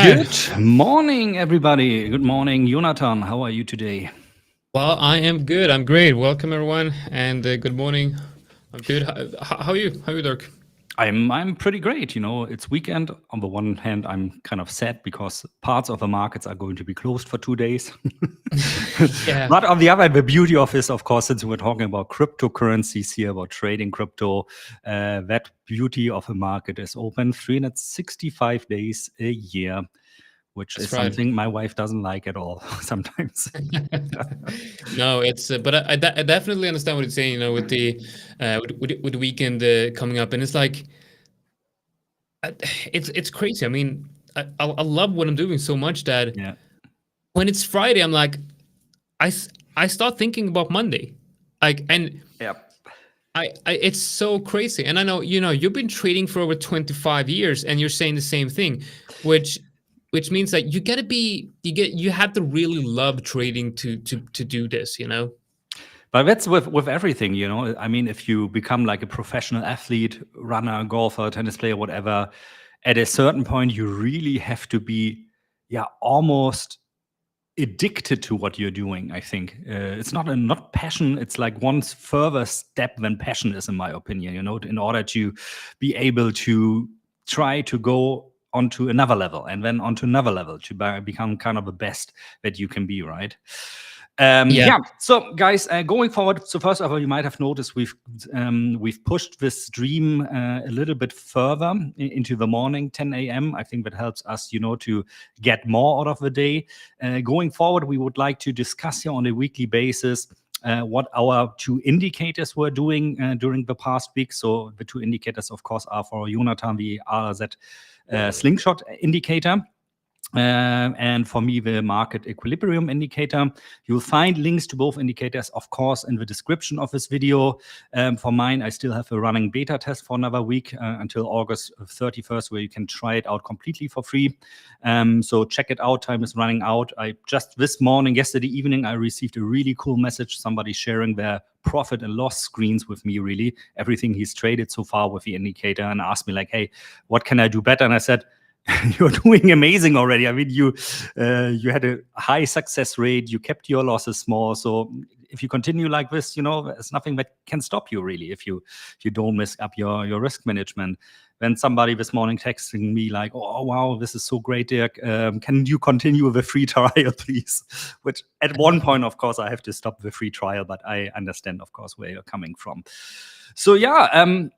Good morning, everybody. Good morning, Jonatan. How are you today? Well, I am good. I'm great. Welcome, everyone, and good morning. I'm good. How are you? How are you, Dirk? I'm pretty great. It's weekend. On the one hand, I'm kind of sad because parts of the markets are going to be closed for 2 days. Yeah, But on the other hand, the beauty of this, of course, since we're talking about cryptocurrencies here, about trading crypto, that beauty of the market is open 365 days a year, which is that's right. something my wife doesn't like at all sometimes. No, but I definitely understand what you're saying. With with the weekend coming up, and it's like it's crazy. I mean, I love what I'm doing so much that Yeah. when it's Friday, I'm like, I start thinking about Monday, and Yeah. it's so crazy. And I know, you've been trading for over 25 years and you're saying the same thing, which means that you have to really love trading to do this. But that's with everything. I mean, if you become like a professional athlete, runner, golfer, tennis player, whatever, at a certain point, you really have to be, yeah, almost addicted to what you're doing. I think it's not passion. It's like one further step than passion is, in my opinion. In order to be able to try to go onto another level and then onto another level to become kind of the best that you can be, right? Yeah. Yeah. So, guys, going forward. So, first of all, you might have noticed we've pushed this stream a little bit further into the morning, 10 a.m. I think that helps us, to get more out of the day. Going forward, we would like to discuss here on a weekly basis what our two indicators were doing during the past week. So, the two indicators, of course, are for Jonatan the RLZ Slingshot indicator. And for me, the market equilibrium indicator. You'll find links to both indicators, of course, in the description of this video. For mine, I still have a running beta test for another week until August 31st, where you can try it out completely for free. So check it out. Time is running out. Yesterday evening, I received a really cool message. Somebody sharing their profit and loss screens with me, really. Everything he's traded so far with the indicator, and asked me like, hey, what can I do better? And I said, you're doing amazing already. I mean, you had a high success rate. You kept your losses small. So if you continue like this, there's nothing that can stop you really. If you don't mess up your risk management. Then somebody this morning texting me like, "Oh wow, this is so great, Dirk. Can you continue the free trial, please?" Which at one point, of course, I have to stop the free trial, but I understand, of course, where you're coming from. So yeah.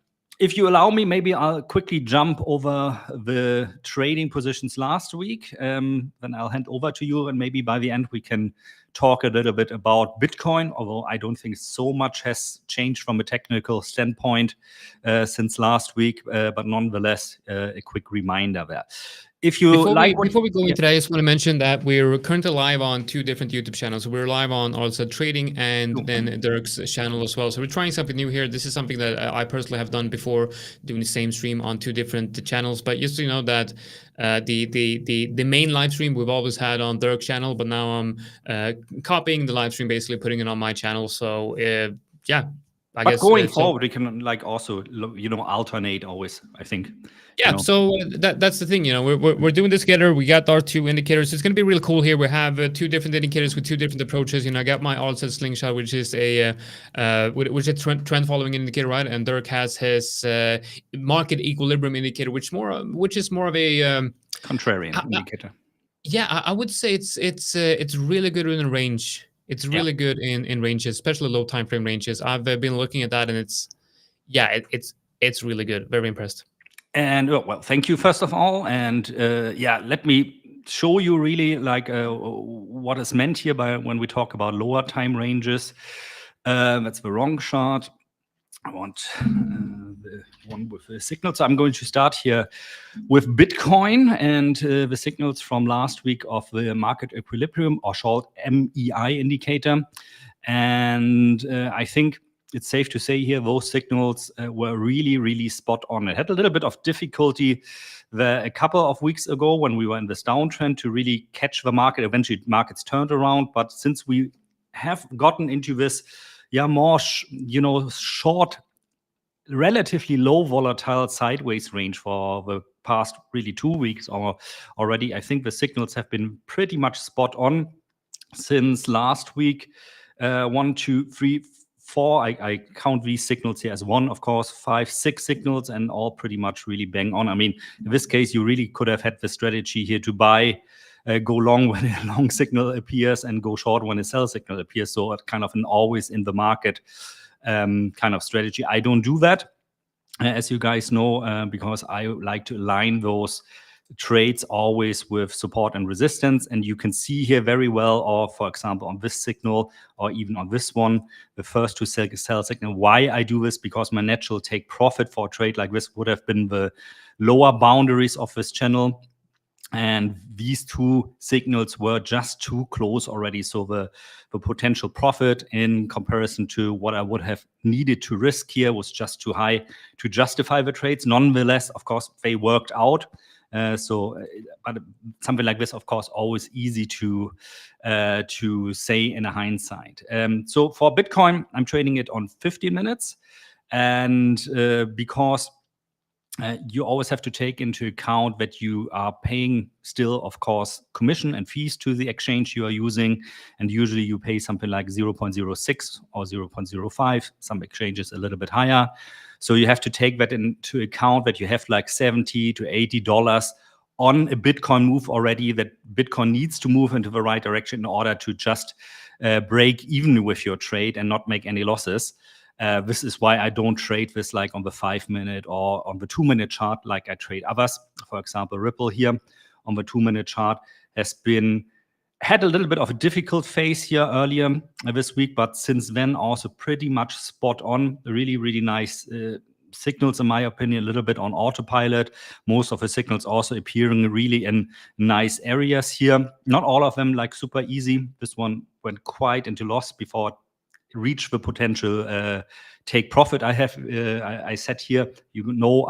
If you allow me, maybe I'll quickly jump over the trading positions last week. Then I'll hand over to you, and maybe by the end we can talk a little bit about Bitcoin, although I don't think so much has changed from a technical standpoint since last week, but nonetheless, a quick reminder there. If you Before we go into that, I just want to mention that we're currently live on two different YouTube channels. We're live on RLZ Trading and then Dirk's channel as well. So we're trying something new here. This is something that I personally have done before, doing the same stream on two different channels. But just so you know that the main live stream we've always had on Dirk's channel, but now I'm copying the live stream, basically putting it on my channel. So yeah. But going forward, we can also alternate always, I think. Yeah, so that's the thing. We're doing this together. We got our two indicators. It's going to be really cool here. We have two different indicators with two different approaches. I got my RLZ Slingshot, which is a trend following indicator, right? And Dirk has his market equilibrium indicator, which is more of a contrarian indicator. Yeah, I would say it's really good in range. It's really good in ranges, especially low time frame ranges. I've been looking at that, and it's really good. Very impressed. And well, thank you first of all, and let me show you really like what is meant here by when we talk about lower time ranges. That's the wrong chart. I want the one with the signals. So I'm going to start here with Bitcoin and the signals from last week of the market equilibrium, or short MEI indicator. And I think it's safe to say here those signals were really, really spot on. It had a little bit of difficulty a couple of weeks ago when we were in this downtrend to really catch the market. Eventually, markets turned around. But since we have gotten into this more, short relatively low volatile sideways range for the past really 2 weeks or already. I think the signals have been pretty much spot on since last week. 1, 2, 3, 4. I count these signals here as one, of course, 5, 6 signals, and all pretty much really bang on. I mean, in this case, you really could have had the strategy here to buy, go long when a long signal appears, and go short when a sell signal appears. So kind of an always in the market kind of strategy. I don't do that, as you guys know, because I like to align those trades always with support and resistance. And you can see here very well, or for example, on this signal, or even on this one, the first to sell signal. Why I do this? Because my natural take profit for a trade like this would have been the lower boundaries of this channel. And these two signals were just too close already. So the potential profit in comparison to what I would have needed to risk here was just too high to justify the trades. Nonetheless, of course, they worked out. But something like this, of course, always easy to say in a hindsight. So for Bitcoin, I'm trading it on 15 minutes. And because you always have to take into account that you are paying still, of course, commission and fees to the exchange you are using. And usually you pay something like 0.06 or 0.05. Some exchanges a little bit higher. So you have to take that into account, that you have like $70 to $80 on a Bitcoin move already, that Bitcoin needs to move into the right direction in order to just break even with your trade and not make any losses. This is why I don't trade this like on the 5-minute or on the 2-minute chart like I trade others. For example, Ripple here on the 2-minute chart had a little bit of a difficult phase here earlier this week, but since then also pretty much spot on. Really, really nice signals, in my opinion, a little bit on autopilot. Most of the signals also appearing really in nice areas here. Not all of them like super easy. This one went quite into loss before reach the potential take profit I have. I said here, you know,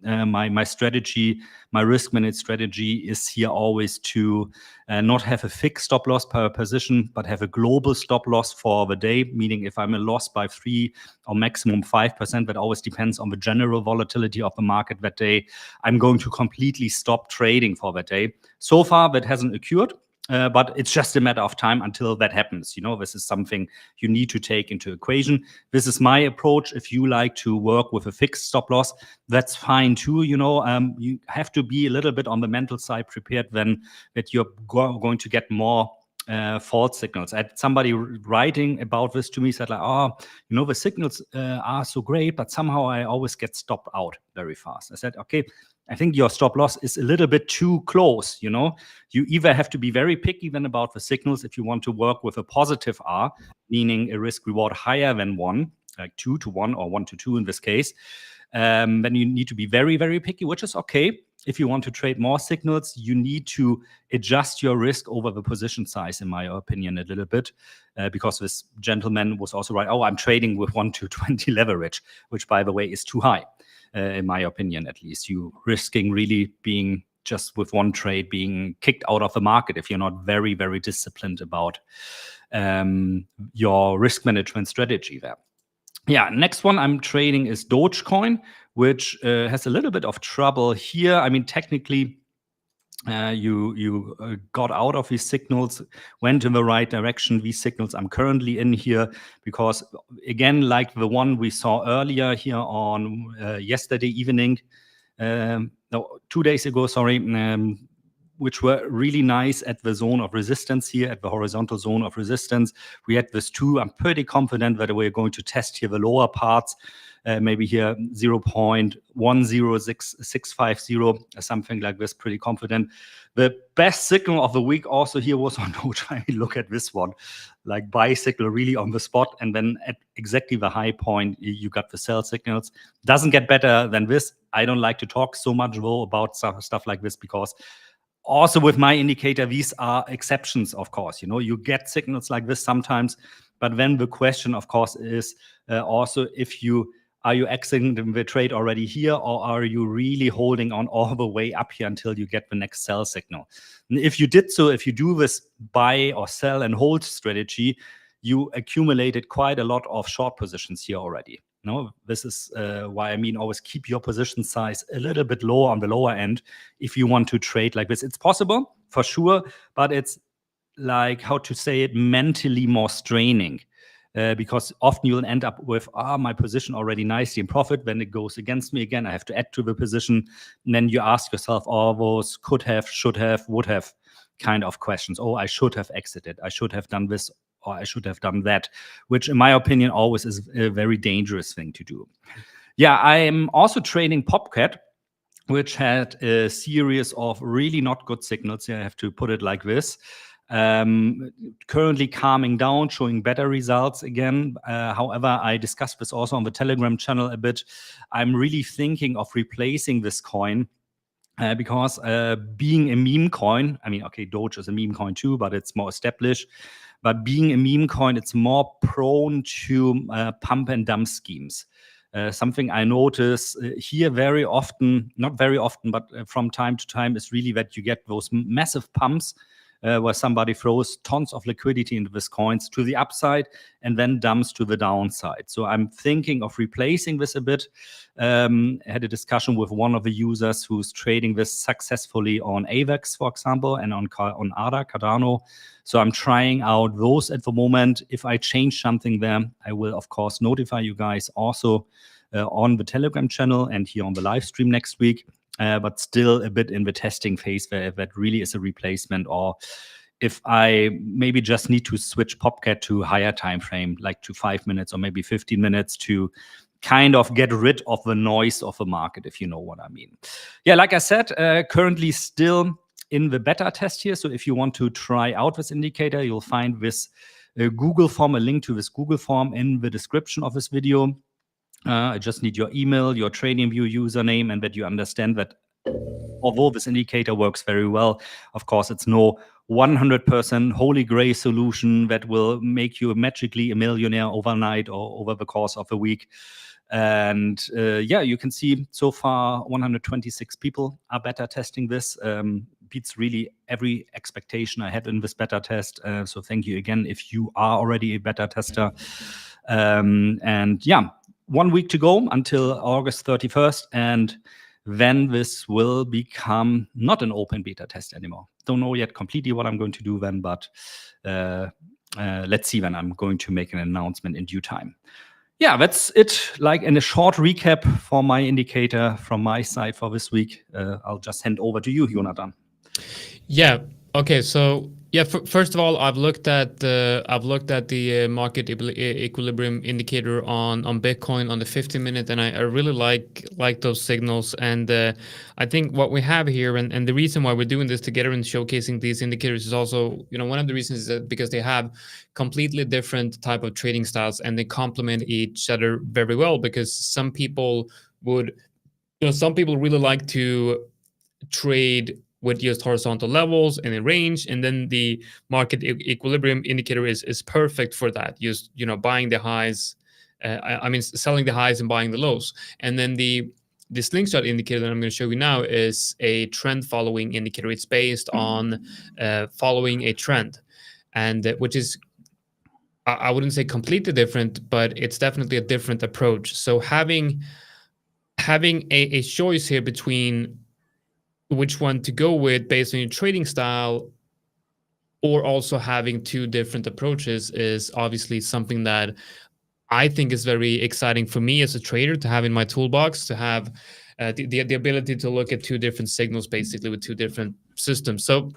my strategy, my risk managed strategy is here always to not have a fixed stop loss per position, but have a global stop loss for the day. Meaning, if I'm a loss by 3 or maximum 5%, that always depends on the general volatility of the market that day, I'm going to completely stop trading for that day. So far, that hasn't occurred. But it's just a matter of time until that happens. You know, this is something you need to take into equation. This is my approach. If you like to work with a fixed stop loss, that's fine too. You know, you have to be a little bit on the mental side prepared then that you're going to get more false signals. I had somebody writing about this to me, said like, oh, you know, the signals are so great, but somehow I always get stopped out very fast. I said, okay, I think your stop loss is a little bit too close. You know, you either have to be very picky then about the signals if you want to work with a positive R, meaning a risk reward higher than 1, like 2 to 1 or 1 to 2 in this case. Then you need to be very, very picky, which is okay. If you want to trade more signals, you need to adjust your risk over the position size, in my opinion, a little bit, because this gentleman was also right. Oh, I'm trading with 1 to 20 leverage, which, by the way, is too high, in my opinion, at least. You risking really being just with one trade being kicked out of the market if you're not very, very disciplined about your risk management strategy there. Yeah, next one I'm trading is Dogecoin, which has a little bit of trouble here. I mean, technically, you got out of these signals, went in the right direction. These signals I'm currently in here because, again, like the one we saw earlier here on yesterday evening, no, 2 days ago, sorry, which were really nice at the zone of resistance here, at the horizontal zone of resistance. We had this 2. I'm pretty confident that we're going to test here the lower parts, maybe here 0.106650, something like this, pretty confident. The best signal of the week also here was on Doge. I mean, look at this one, like buy signal really on the spot. And then at exactly the high point, you got the sell signals. Doesn't get better than this. I don't like to talk so much though about stuff like this because also with my indicator, these are exceptions, of course. You know, you get signals like this sometimes, but then the question, of course, is also if are you exiting the trade already here, or are you really holding on all the way up here until you get the next sell signal? And if you did so, if you do this buy or sell and hold strategy, you accumulated quite a lot of short positions here already. No, this is why I mean always keep your position size a little bit lower on the lower end if you want to trade like this. It's possible for sure, but it's like, how to say it, mentally more straining. Because often you'll end up with, my position already nicely in profit. When it goes against me again, I have to add to the position. And then you ask yourself all those could have, should have, would have kind of questions. Oh, I should have exited. I should have done this, or I should have done that, which in my opinion always is a very dangerous thing to do. Yeah, I'm also trading Popcat, which had a series of really not good signals. I have to put it like this. Currently calming down, showing better results again. However, I discussed this also on the Telegram channel a bit. I'm really thinking of replacing this coin because being a meme coin, I mean, okay, Doge is a meme coin too, but it's more established. But being a meme coin, it's more prone to pump and dump schemes. Something I notice here very often, not very often, but from time to time, is really that you get those massive pumps where somebody throws tons of liquidity into these coins to the upside and then dumps to the downside. So I'm thinking of replacing this a bit. I had a discussion with one of the users who's trading this successfully on AVAX, for example, and on ADA, Cardano. So I'm trying out those at the moment. If I change something there, I will, of course, notify you guys also on the Telegram channel and here on the live stream next week. But still a bit in the testing phase where if that really is a replacement, or if I maybe just need to switch Popcat to higher time frame, like to 5 minutes or maybe 15 minutes to kind of get rid of the noise of the market, if you know what I mean. Yeah, like I said, currently still in the beta test here. So if you want to try out this indicator, you'll find this Google form, a link to this Google form in the description of this video. I just need your email, your TradingView username, and that you understand that although this indicator works very well, of course, it's no 100% holy grail solution that will make you magically a millionaire overnight or over the course of a week. And yeah, you can see so far 126 people are beta testing this. Beats really every expectation I had in this beta test. So thank you again if you are already a beta tester. And yeah, 1 week to go until August 31st. And then this will become not an open beta test anymore. Don't know yet completely what I'm going to do then, but let's see when I'm going to make an announcement in due time. Yeah, that's it. Like in a short recap for my indicator from my side for this week. I'll just hand over to you, Jonatan. Yeah. Okay. So yeah. First of all, I've looked at the market equilibrium indicator on Bitcoin on the 50-minute, and I really like those signals. And I think what we have here, and the reason why we're doing this together and showcasing these indicators is also, one of the reasons is that because they have completely different type of trading styles and they complement each other very well. Because some people really like to trade with just horizontal levels and in range, and then the market equilibrium indicator is perfect for that. Just buying the highs, selling the highs and buying the lows. And then the slingshot indicator that I'm going to show you now is a trend following indicator. It's based on following a trend, and which is, I wouldn't say completely different, but it's definitely a different approach. So having a choice here between which one to go with based on your trading style, or also having two different approaches, is obviously something that I think is very exciting for me as a trader to have in my toolbox, to have the ability to look at two different signals basically with two different systems. So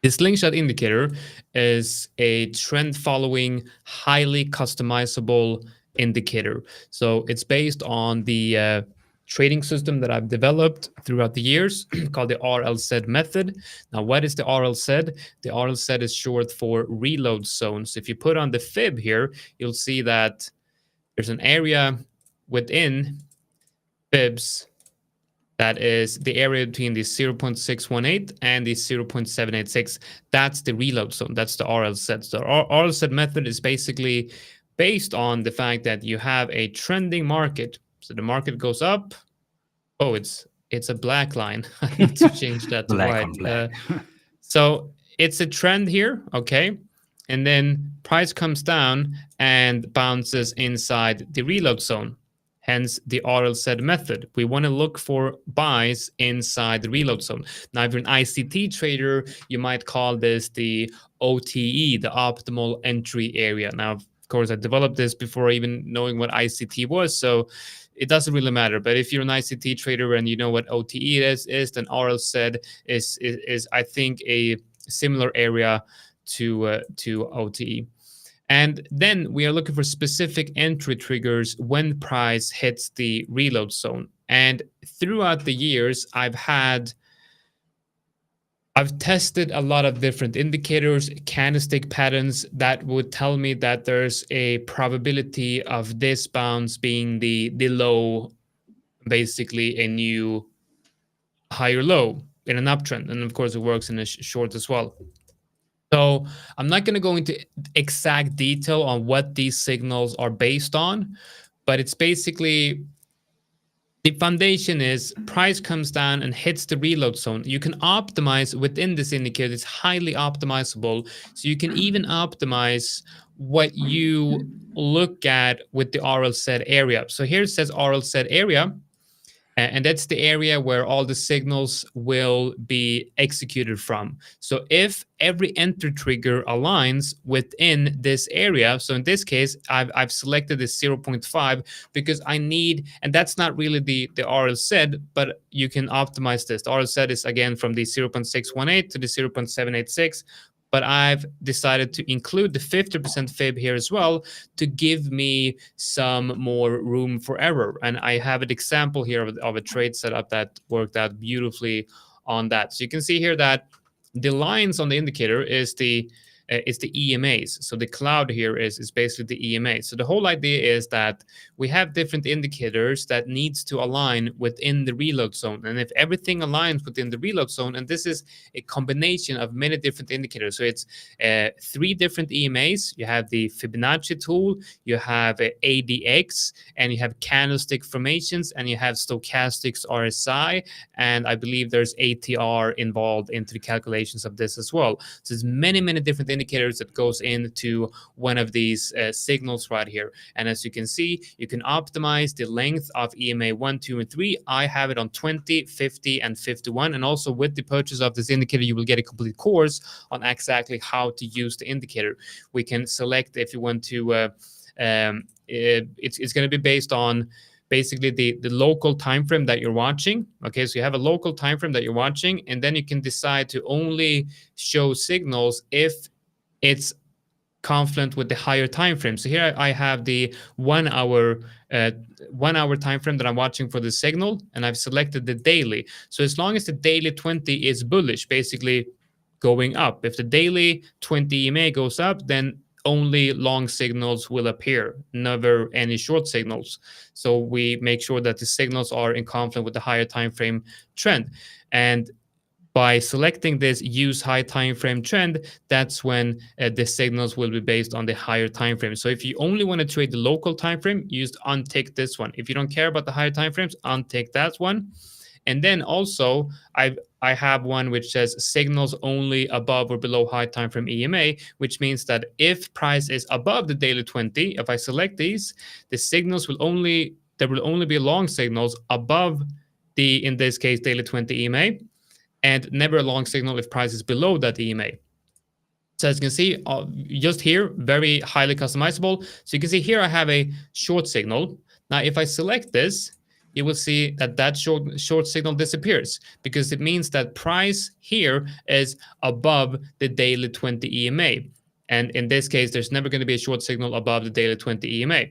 the slingshot indicator is a trend following, highly customizable indicator. So it's based on the trading system that I've developed throughout the years called the RLZ method. Now, what is the RLZ? The RLZ is short for reload zones. If you put on the fib here, you'll see that there's an area within fibs that is the area between the 0.618 and the 0.786. That's the reload zone. That's the RLZ. So RLZ method is basically based on the fact that you have a trending market. So the market goes up. Oh, it's a black line. I need to change that to Black white. on black. So it's a trend here, okay? and then price comes down and bounces inside the reload zone. Hence the RLZ method. We want to look for buys inside the reload zone. Now, if you're an ICT trader, you might call this the OTE, the optimal entry area. Now, of course, I developed this before even knowing what ICT was, so it doesn't really matter. But if you're an ICT trader and you know what OTE is, then RLZ is I think a similar area to OTE. And then we are looking for specific entry triggers when price hits the reload zone. And throughout the years, I've tested a lot of different indicators, candlestick patterns that would tell me that there's a probability of this bounce being the low, basically a new higher low in an uptrend. And of course, it works in a short as well. So I'm not going to go into exact detail on what these signals are based on, but it's basically the foundation is price comes down and hits the reload zone. You can optimize within this indicator. It's highly optimizable. So you can even optimize what you look at with the RLZ area. So here it says RLZ area. And that's the area where all the signals will be executed from. So if every enter trigger aligns within this area, so in this case, I've selected this 0.5 because I need, and that's not really the RLZ, but you can optimize this. The RLZ is again from the 0.618 to the 0.786. But I've decided to include the 50% fib here as well to give me some more room for error. And I have an example here of a trade setup that worked out beautifully on that. So you can see here that the lines on the indicator is the EMAs. So the cloud here is basically the EMA. So the whole idea is that we have different indicators that needs to align within the reload zone. And if everything aligns within the reload zone, and this is a combination of many different indicators. So it's 3 different EMAs. You have the Fibonacci tool, you have ADX, and you have candlestick formations, and you have stochastics RSI, and I believe there's ATR involved into the calculations of this as well. So there's many different indicators that goes into one of these signals right here. And as you can see, you can optimize the length of EMA 1, 2, and 3. I have it on 20, 50, and 51. And also with the purchase of this indicator, you will get a complete course on exactly how to use the indicator. We can select if you want to, it's going to be based on basically the local time frame that you're watching. Okay, so you have a local time frame that you're watching, and then you can decide to only show signals if it's confluent with the higher time frame. So here I have the 1 hour time frame that I'm watching for the signal, and I've selected the daily. So as long as the daily 20 is bullish, basically going up. If the daily 20 EMA goes up, then only long signals will appear, never any short signals. So we make sure that the signals are in conflict with the higher time frame trend. And by selecting this use high time frame trend, that's when the signals will be based on the higher time frame. So if you only want to trade the local time frame, you just untick this one. If you don't care about the higher time frames, untick that one. And then also I have one which says signals only above or below high time frame EMA, which means that if price is above the daily 20, if I select these, the signals will only be long signals above the, in this case, daily 20 EMA, and never a long signal if price is below that EMA. So as you can see, just here, very highly customizable. So you can see here I have a short signal. Now, if I select this, you will see that that short signal disappears because it means that price here is above the daily 20 EMA. And in this case, there's never going to be a short signal above the daily 20 EMA.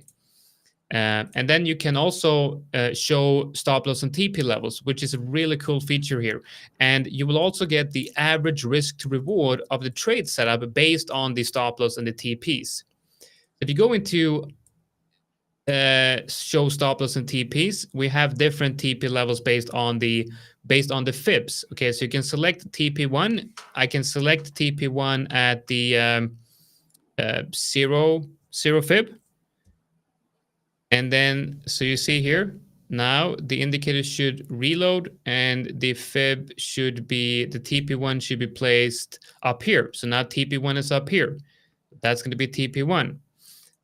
And then you can also show stop loss and TP levels, which is a really cool feature here. And you will also get the average risk to reward of the trade setup based on the stop loss and the TPs. If you go into show stop loss and TPs, we have different TP levels based on the fibs. Okay, so you can select TP1. I can select TP1 at the zero fib. And then, so you see here, now the indicator should reload and the fib should be, the TP1 should be placed up here. So now TP1 is up here. That's going to be TP1.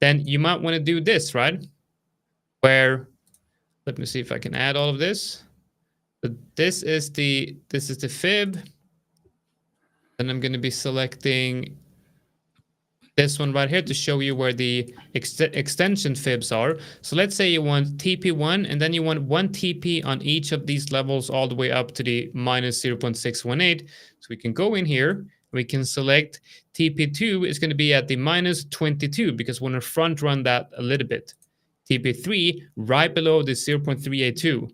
Then you might want to do this, right? Where, let me see if I can add all of this. So this is the fib. Then I'm going to be selecting this one right here to show you where the extension fibs are. So let's say you want TP1, and then you want 1 TP on each of these levels all the way up to the minus 0.618. So we can go in here, we can select TP2 is going to be at the minus 22 because we want to front run that a little bit. TP3 right below the 0.382.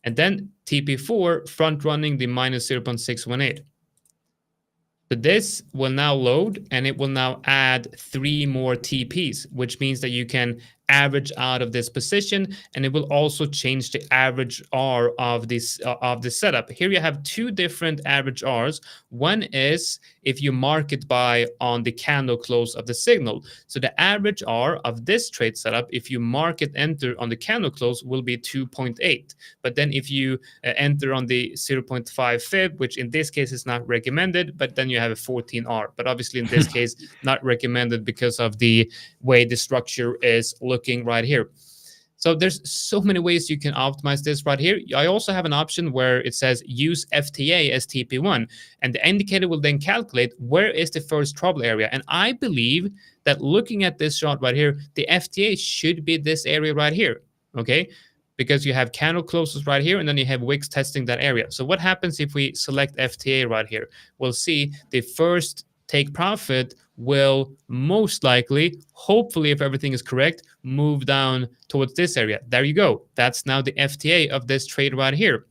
And then TP4 front running the minus 0.618. So this will now load, and it will now add 3 more TPs, which means that you can average out of this position, and it will also change the average R of this setup. Here you have 2 different average Rs. One is if you mark it by on the candle close of the signal. So the average R of this trade setup, if you mark it enter on the candle close, will be 2.8. But then if you enter on the 0.5 fib, which in this case is not recommended, but then you have a 14R. But obviously in this case, not recommended because of the way the structure is looking right here. So there's so many ways you can optimize this right here. I also have an option where it says use FTA as TP1, and the indicator will then calculate where is the first trouble area. And I believe that looking at this chart right here, the FTA should be this area right here, okay? Because you have candle closes right here, and then you have wicks testing that area. So what happens if we select FTA right here? We'll see the first take profit will most likely, hopefully if everything is correct, move down towards this area. There you go. That's now the FTA of this trade right here.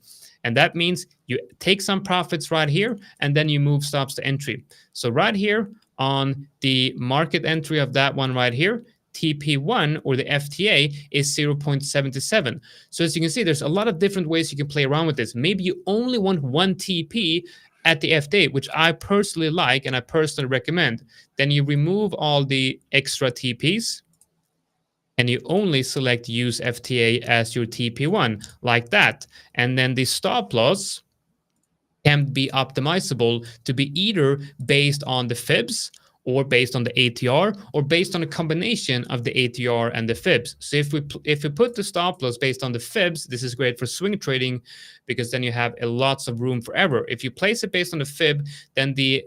And that means you take some profits right here, and then you move stops to entry. So right here on the market entry of that one right here, TP1 or the FTA is 0.77. So as you can see, there's a lot of different ways you can play around with this. Maybe you only want 1 TP at the FTA, which I personally like and I personally recommend. Then you remove all the extra TPs and you only select use FTA as your TP1 like that. And then the stop loss can be optimizable to be either based on the fibs or based on the ATR, or based on a combination of the ATR and the fibs. So if we put the stop loss based on the fibs, this is great for swing trading because then you have lots of room for error. If you place it based on the fib, then the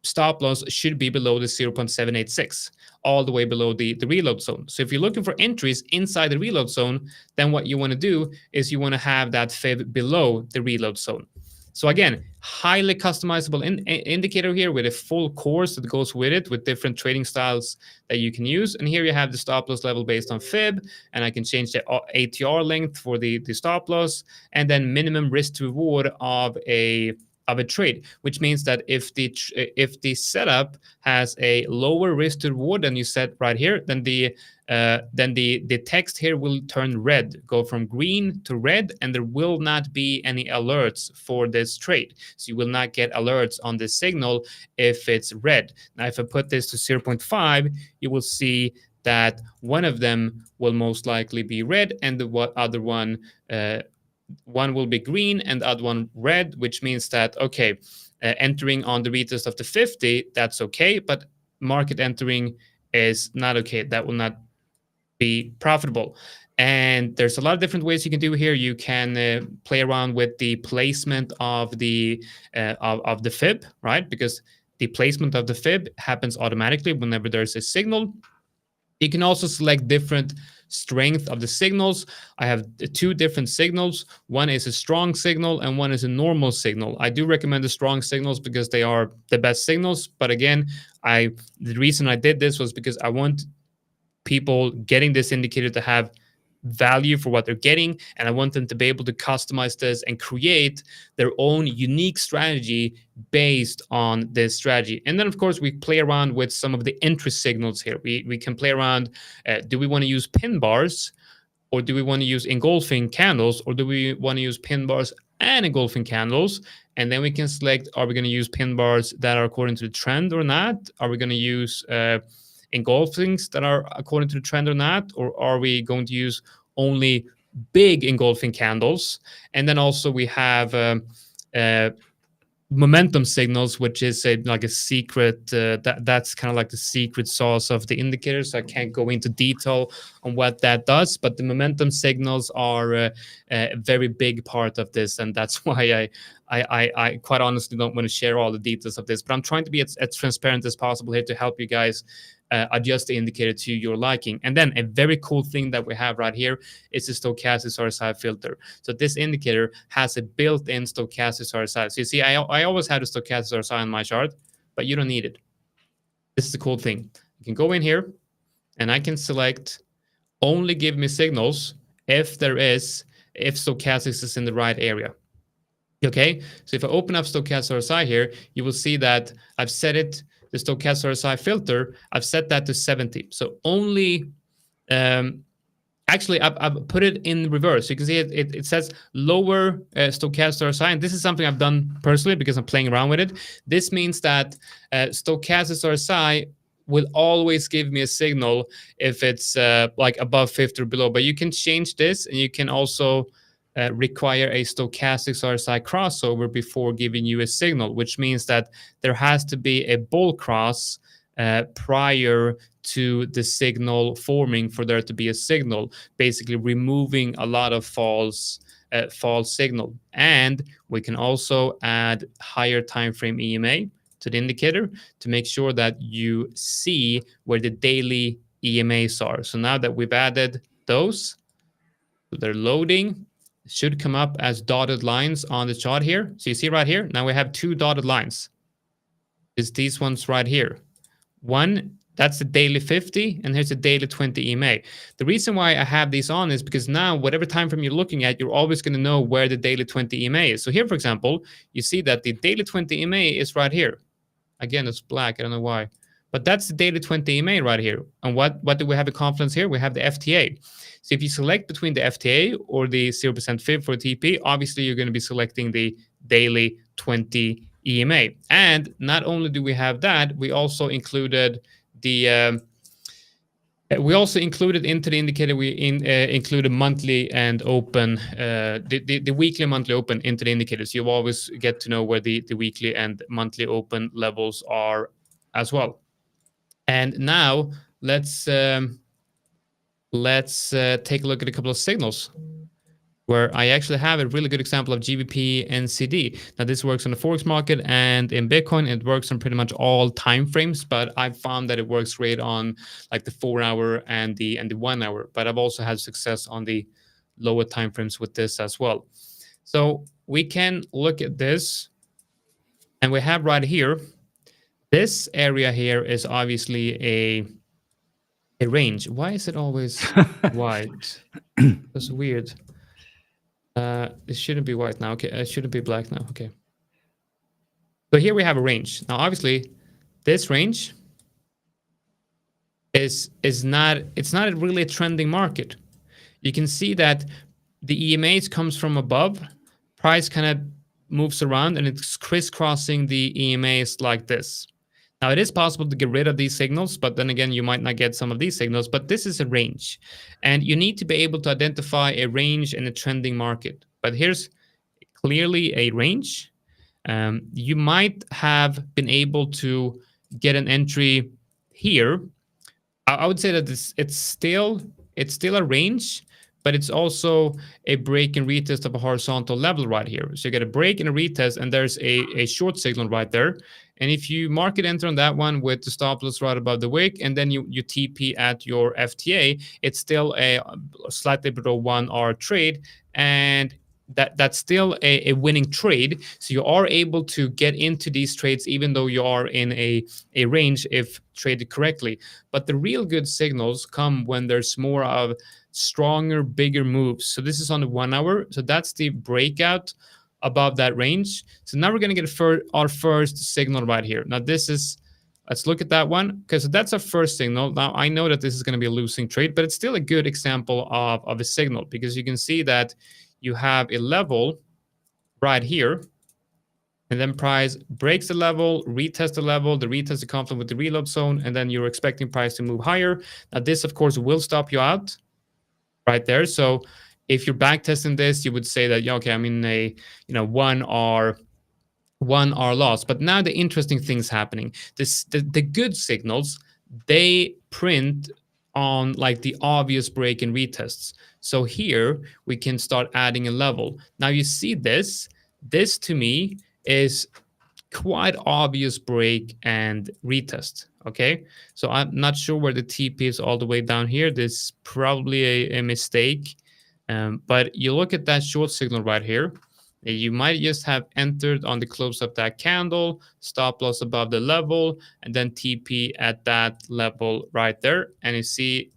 stop loss should be below the 0.786, all the way below the reload zone. So if you're looking for entries inside the reload zone, then what you want to do is you want to have that fib below the reload zone. So again, highly customizable indicator here with a full course that goes with it, with different trading styles that you can use. And here you have the stop loss level based on fib, and I can change the ATR length for the stop loss, and then minimum risk to reward of a trade, which means that if the setup has a lower risk to reward than you set right here, then the text here will turn red, go from green to red, and there will not be any alerts for this trade. So you will not get alerts on this signal if it's red. Now, if I put this to 0.5, you will see that one of them will most likely be red, and the other one will be green and the other one red, which means that, okay, entering on the retest of the 50, that's okay, but market entering is not okay. That will not be profitable. And there's a lot of different ways you can do here. You can play around with the placement of the fib, right? Because the placement of the fib happens automatically whenever there's a signal. You can also select different strength of the signals. I have 2 different signals. One is a strong signal and one is a normal signal. I do recommend the strong signals because they are the best signals. But again, the reason I did this was because I want people getting this indicator to have value for what they're getting, and I want them to be able to customize this and create their own unique strategy based on this strategy. And then of course we play around with some of the interest signals here. We can play around, do we want to use pin bars, or do we want to use engulfing candles, or do we want to use pin bars and engulfing candles? And then we can select, are we going to use pin bars that are according to the trend or not? Are we going to use engulfings that are according to the trend or not? Or are we going to use only big engulfing candles? And then also we have momentum signals, which is like a secret, that's kind of like the secret sauce of the indicators. So I can't go into detail on what that does, but the momentum signals are a very big part of this, and that's why I quite honestly don't want to share all the details of this, but I'm trying to be as transparent as possible here to help you guys adjust the indicator to your liking. And then a very cool thing that we have right here is the stochastic RSI filter. So this indicator has a built-in stochastic RSI. So you see, I always had a stochastic RSI on my chart, but you don't need it. This is the cool thing. You can go in here and I can select only give me signals if stochastics is in the right area. Okay, so if I open up stochastic RSI here, you will see that I've set it, the stochastic RSI filter, I've set that to 70. So only, actually, I've put it in reverse. You can see it says lower stochastic RSI, and this is something I've done personally because I'm playing around with it. This means that stochastic RSI will always give me a signal if it's like above 50 or below. But you can change this, and you can also require a stochastic RSI crossover before giving you a signal, which means that there has to be a bull cross prior to the signal forming for there to be a signal, basically removing a lot of false signal. And we can also add higher time frame EMA to the indicator to make sure that you see where the daily EMAs are. So now that we've added those, they're loading. Should come up as dotted lines on the chart here. So you see right here, now we have 2 dotted lines. It's these ones right here. One, that's the daily 50, and here's the daily 20 EMA. The reason why I have these on is because now whatever time frame you're looking at, you're always going to know where the daily 20 EMA is. So here, for example, you see that the daily 20 EMA is right here. Again, it's black. I don't know why. But that's the daily 20 EMA right here. And what do we have a confluence here? We have the FTA. So if you select between the FTA or the 0% fib for TP, obviously you're going to be selecting the daily 20 EMA. And not only do we have that, we also included into the indicator, we included monthly and open, the weekly and monthly open into the indicators. You always get to know where the weekly and monthly open levels are as well. And now let's take a look at a couple of signals where I actually have a really good example of GBP NCD. Now this works on the Forex market, and in Bitcoin it works on pretty much all time frames, but I've found that it works great on like the 4 hour and the 1 hour. But I've also had success on the lower time frames with this as well. So we can look at this, and we have right here, this area here is obviously a range. Why is it always white? That's weird. It shouldn't be white now. Okay, it shouldn't be black now. Okay. So here we have a range. Now, obviously, this range is not really a trending market. You can see that the EMAs comes from above, price kind of moves around, and it's crisscrossing the EMAs like this. Now, it is possible to get rid of these signals, but then again, you might not get some of these signals, but this is a range. And you need to be able to identify a range in a trending market. But here's clearly a range. You might have been able to get an entry here. I would say that it's still a range, but it's also a break and retest of a horizontal level right here. So you get a break and a retest, and there's a short signal right there. And if you market enter on that one with the stop loss right above the wick, and then you TP at your FTA, it's still a slightly below 1 hour trade, and that's still a winning trade. So you are able to get into these trades even though you are in a range if traded correctly. But the real good signals come when there's more of stronger, bigger moves. So this is on the 1 hour. So that's the breakout above that range. So now we're going to get our first signal right here. Now let's look at that one, because that's our first signal. Now I know that this is going to be a losing trade, but it's still a good example of a signal, because you can see that you have a level right here, and then price breaks the level, retest the level, the retest the conflict with the reload zone, and then you're expecting price to move higher. Now this, of course, will stop you out right there. So if you're back testing this, you would say that, yeah, okay, I'm in a 1 hour one are lost. But now the interesting thing's happening. The good signals, they print on like the obvious break and retests. So here we can start adding a level. Now you see this. This to me is quite obvious break and retest. Okay, so I'm not sure where the TP is all the way down here. This is probably a mistake. But you look at that short signal right here. You might just have entered on the close of that candle, stop loss above the level, and then TP at that level right there. And you see,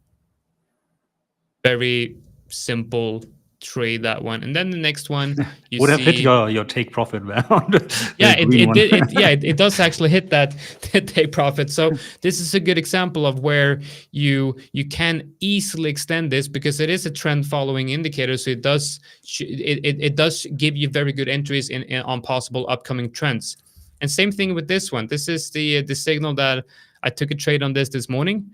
very simple trade, that one. And then the next one, you would have hit see, your take profit there on the yeah, green one. it does actually hit that take profit. So this is a good example of where you can easily extend this, because it is a trend following indicator. So it does give you very good entries on possible upcoming trends. And same thing with this one. This is the signal that I took a trade on this morning.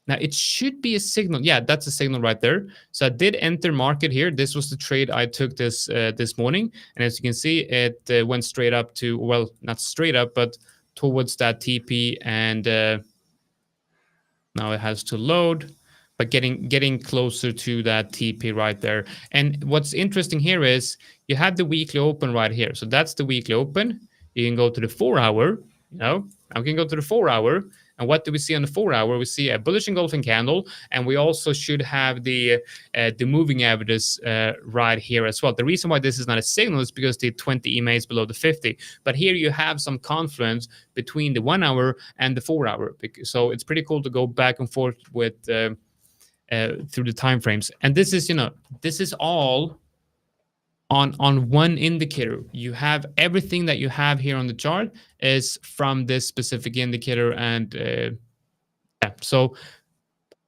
Now it should be a signal. Yeah, that's a signal right there. So I did enter market here. This was the trade I took this morning. And as you can see, it went straight up to, well, not straight up, but towards that TP. And now it has to load, but getting closer to that TP right there. And what's interesting here is you have the weekly open right here. So that's the weekly open. You can go to the 4 hour, I can go to the 4 hour. And what do we see on the 4 hour? We see a bullish engulfing candle, and we also should have the moving averages right here as well. The reason why this is not a signal is because the 20 EMA is below the 50. But here you have some confluence between the 1 hour and the 4 hour. So it's pretty cool to go back and forth with through the time frames. And this is all on one indicator. You have everything that you have here on the chart is from this specific indicator. And yeah, so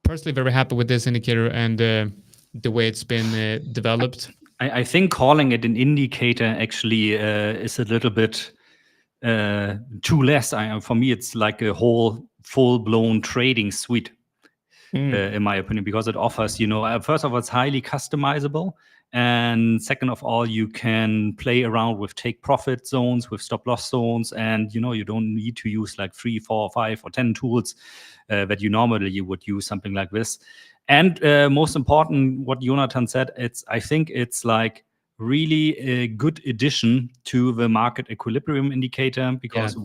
personally very happy with this indicator and the way it's been developed. I think calling it an indicator actually is a little bit too less. For me, it's like a whole full-blown trading suite, in my opinion, because it offers, first of all, it's highly customizable. And second of all, you can play around with take profit zones, with stop loss zones. And, you don't need to use like 3, 4, 5, or 10 tools that you normally would use something like this. And most important, what Jonatan said, I think it's like really a good addition to the market equilibrium indicator, because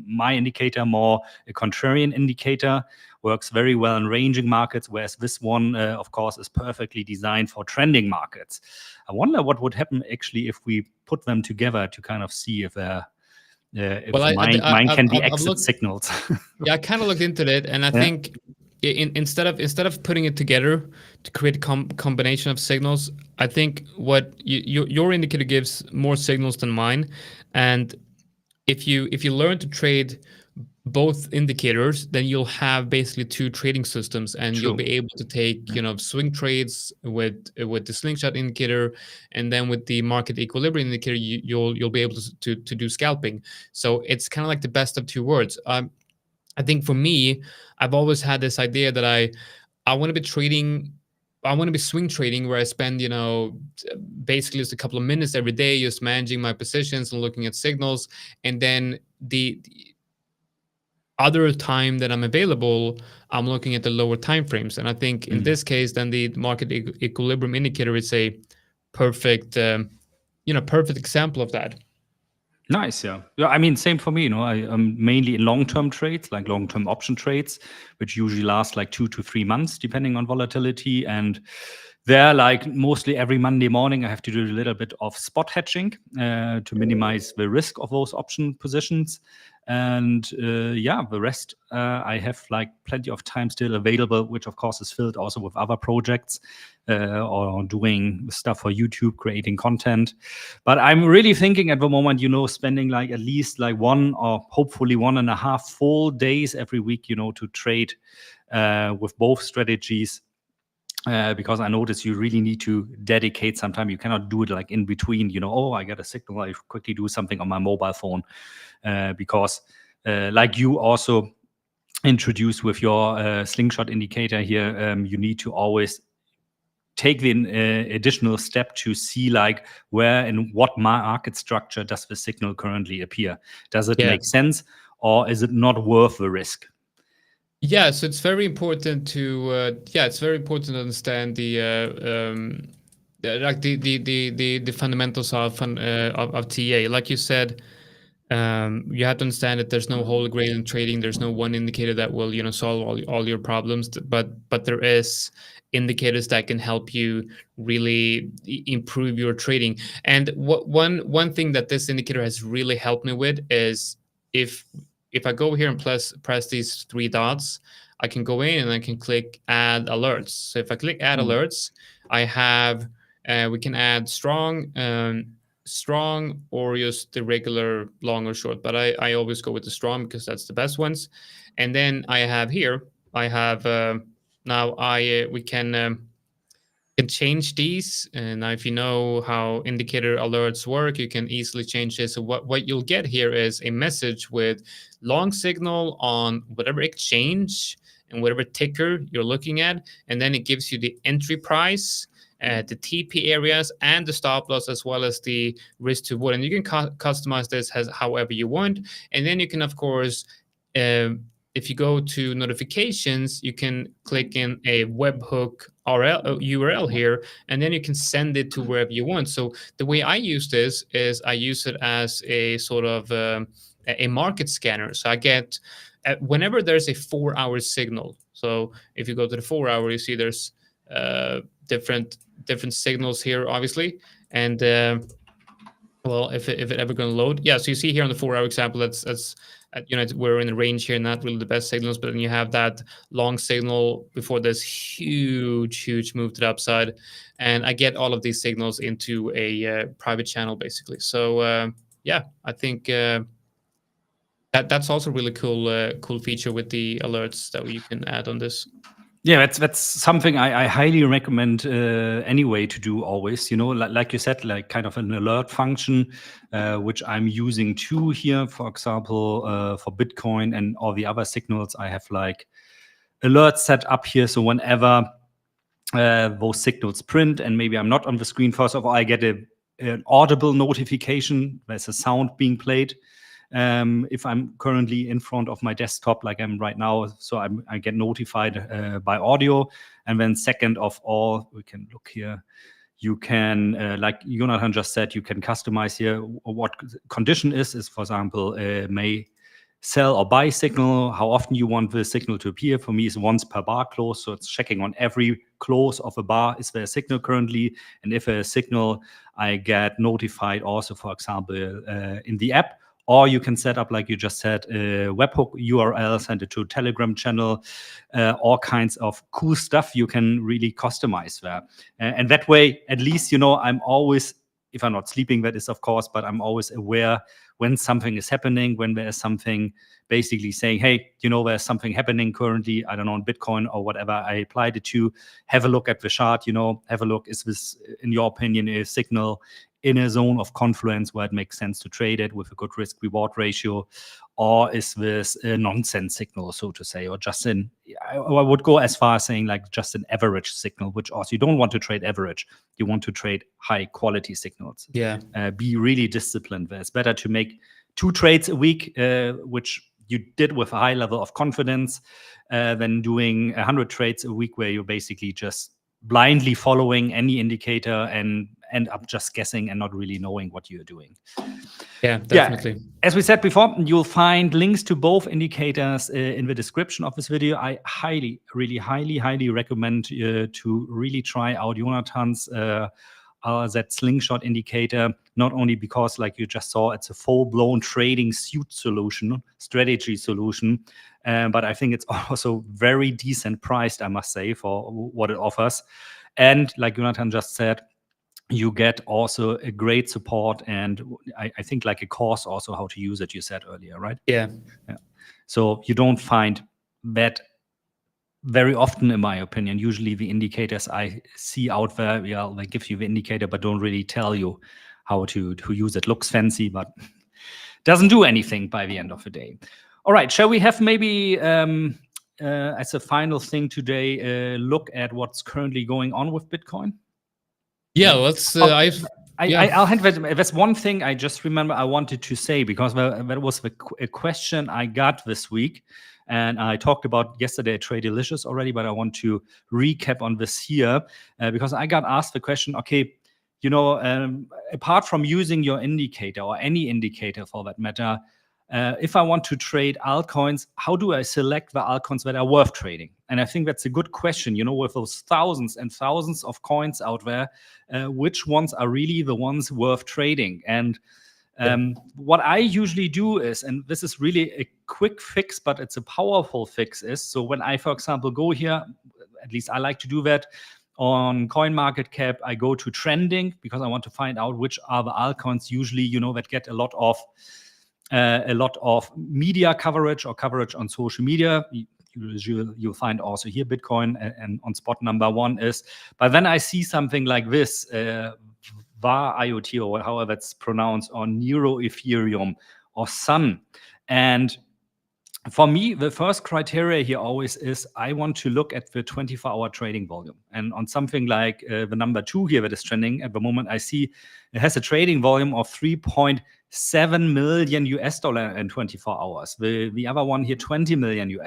my indicator, more a contrarian indicator, works very well in ranging markets, whereas this one, of course, is perfectly designed for trending markets. I wonder what would happen actually if we put them together to kind of see if mine can be exit signals. Yeah, I kind of looked into it, and I think instead of putting it together to create a combination of signals, I think what your indicator gives more signals than mine. And if you learn to trade both indicators, then you'll have basically two trading systems, and you'll be able to take swing trades with the slingshot indicator, and then with the market equilibrium indicator, you'll be able to do scalping. So it's kind of like the best of two worlds. I think for me, I've always had this idea that I want to be trading. I want to be swing trading, where I spend, basically just a couple of minutes every day just managing my positions and looking at signals. And then the other time that I'm available, I'm looking at the lower time frames. And I think in this case, then the market equilibrium indicator is a perfect, perfect example of that. Nice, yeah. I mean, same for me. I'm mainly in long-term trades, like long-term option trades, which usually last like 2 to 3 months, depending on volatility. And there, like mostly every Monday morning, I have to do a little bit of spot hedging to minimize the risk of those option positions. And the rest, I have like plenty of time still available, which of course is filled also with other projects or doing stuff for YouTube, creating content. But I'm really thinking at the moment, spending like at least like 1 or hopefully 1.5 full days every week, to trade with both strategies. Because I notice you really need to dedicate some time. You cannot do it like in between, I got a signal, I quickly do something on my mobile phone. Because like you also introduced with your slingshot indicator here, you need to always take the additional step to see like where in what market structure does the signal currently appear. Does it make sense, or is it not worth the risk? Yeah, so it's very important to understand the fundamentals of TA. Like you said, you have to understand that there's no holy grail in trading. There's no one indicator that will solve all your problems, but there is indicators that can help you really improve your trading. And one thing that this indicator has really helped me with is if I go here and press these three dots, I can go in and I can click add alerts. So if I click add alerts, I have we can add strong or just the regular long or short, but I always go with the strong because that's the best ones. And then I have here, I have now we can change these. And now if you know how indicator alerts work, you can easily change this. So what you'll get here is a message with long signal on whatever exchange and whatever ticker you're looking at. And then it gives you the entry price, the TP areas, and the stop loss, as well as the risk to reward. And you can customize this however you want. And then you can, of course, if you go to notifications, you can click in a webhook URL here, and then you can send it to wherever you want. So the way I use this is I use it as a sort of a market scanner. So I get whenever there's a 4-hour signal. So if you go to the 4-hour, you see there's different signals here, obviously. And well, if it ever going to load, yeah. So you see here on the 4-hour example, that's we're in the range here, not really the best signals, but then you have that long signal before this huge move to the upside, and I get all of these signals into a private channel basically. So yeah, I think that's also a really cool feature with the alerts that you can add on this. Yeah, that's something I highly recommend anyway to do always. Like you said, like kind of an alert function, which I'm using too here. For example, for Bitcoin and all the other signals, I have like alerts set up here. So whenever those signals print, and maybe I'm not on the screen, first of all, I get an audible notification. There's a sound being played. If I'm currently in front of my desktop like I'm right now, so I get notified by audio. And then second of all, we can look here. You can, like Jonatan just said, you can customize here what condition is for example, may sell or buy signal, how often you want the signal to appear. For me, it's once per bar close. So it's checking on every close of a bar, is there a signal currently? And if a signal, I get notified also, for example, in the app. Or you can set up, like you just said, webhook URL, send it to a Telegram channel, all kinds of cool stuff you can really customize there. And that way, at least, I'm always, if I'm not sleeping, that is, of course, but I'm always aware when something is happening, when there is something basically saying, hey, there's something happening currently, I don't know, on Bitcoin or whatever I applied it to. Have a look at the chart, have a look, is this, in your opinion, a signal in a zone of confluence where it makes sense to trade it with a good risk-reward ratio, or is this a nonsense signal, so to say, or just I would go as far as saying like just an average signal, which also you don't want to trade average. You want to trade high-quality signals. Yeah. Be really disciplined. It's better to make 2 trades a week, which you did with a high level of confidence, than doing 100 trades a week where you're basically just blindly following any indicator and end up just guessing and not really knowing what you're doing. Yeah, definitely. Yeah. As we said before, you'll find links to both indicators in the description of this video. I really highly recommend to really try out Jonatan's RLZ Slingshot indicator, not only because, like you just saw, it's a full-blown trading strategy solution, but I think it's also very decent priced, I must say, for what it offers. And like Jonatan just said, you get also a great support, and I think like a course also how to use it, you said earlier, right? Yeah. So you don't find that very often, in my opinion. Usually the indicators I see out there, they give you the indicator, but don't really tell you how to use it. Looks fancy, but doesn't do anything by the end of the day. All right, shall we have maybe as a final thing today, look at what's currently going on with Bitcoin? Yeah, let's. I'll hand that. That's one thing I just remember I wanted to say, because that was a question I got this week, and I talked about yesterday at Tradelicious already, but I want to recap on this here, because I got asked the question, okay, apart from using your indicator or any indicator for that matter, if I want to trade altcoins, how do I select the altcoins that are worth trading? And I think that's a good question. With those thousands and thousands of coins out there, which ones are really the ones worth trading? And what I usually do is, and this is really a quick fix, but it's a powerful fix, is so when I, for example, go here, at least I like to do that, on CoinMarketCap, I go to trending because I want to find out which are the altcoins usually, that get a lot of media coverage or coverage on social media. You'll find also here Bitcoin and on spot number one is. But then I see something like this, VAR IoT, or however it's pronounced, or Neuro Ethereum or Sun. And for me, the first criteria here always is I want to look at the 24-hour trading volume. And on something like the number 2 here that is trending at the moment, I see it has a trading volume of $3.7 million in 24 hours. The other one here, $20 million.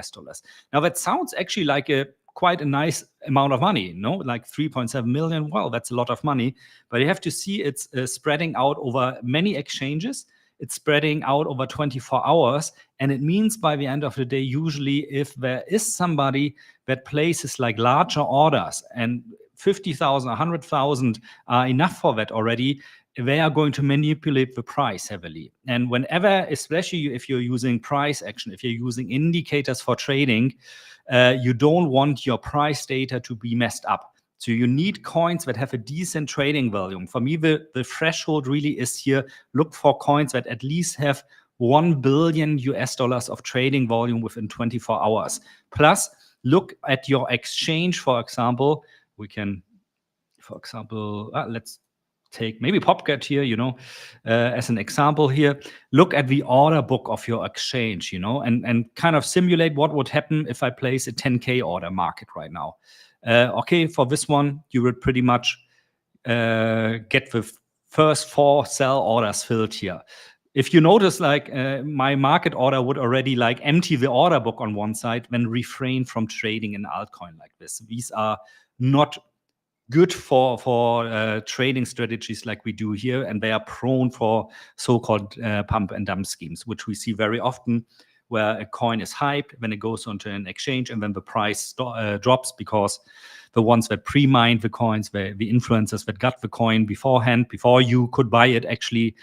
Now that sounds actually like quite a nice amount of money, like 3.7 million. Well, that's a lot of money, but you have to see it's spreading out over many exchanges. It's spreading out over 24 hours. And it means by the end of the day, usually if there is somebody that places like larger orders, and 50,000, 100,000 are enough for that already, they are going to manipulate the price heavily. And whenever, especially if you're using price action, if you're using indicators for trading, you don't want your price data to be messed up. So you need coins that have a decent trading volume. For me, the threshold really is here, look for coins that at least have $1 billion of trading volume within 24 hours. Plus, look at your exchange, for example. We can, for example, let's take maybe PopGet here, as an example here. Look at the order book of your exchange, and kind of simulate what would happen if I place a 10K order market right now. Okay, for this one, you would pretty much get the first 4 sell orders filled here. If you notice, like my market order would already like empty the order book on one side, then refrain from trading an altcoin like this. These are not good for trading strategies like we do here, and they are prone for so-called pump and dump schemes, which we see very often, where a coin is hyped, then it goes onto an exchange, and then the price drops because the ones that pre-mined the coins, the influencers that got the coin beforehand, before you could buy it, actually,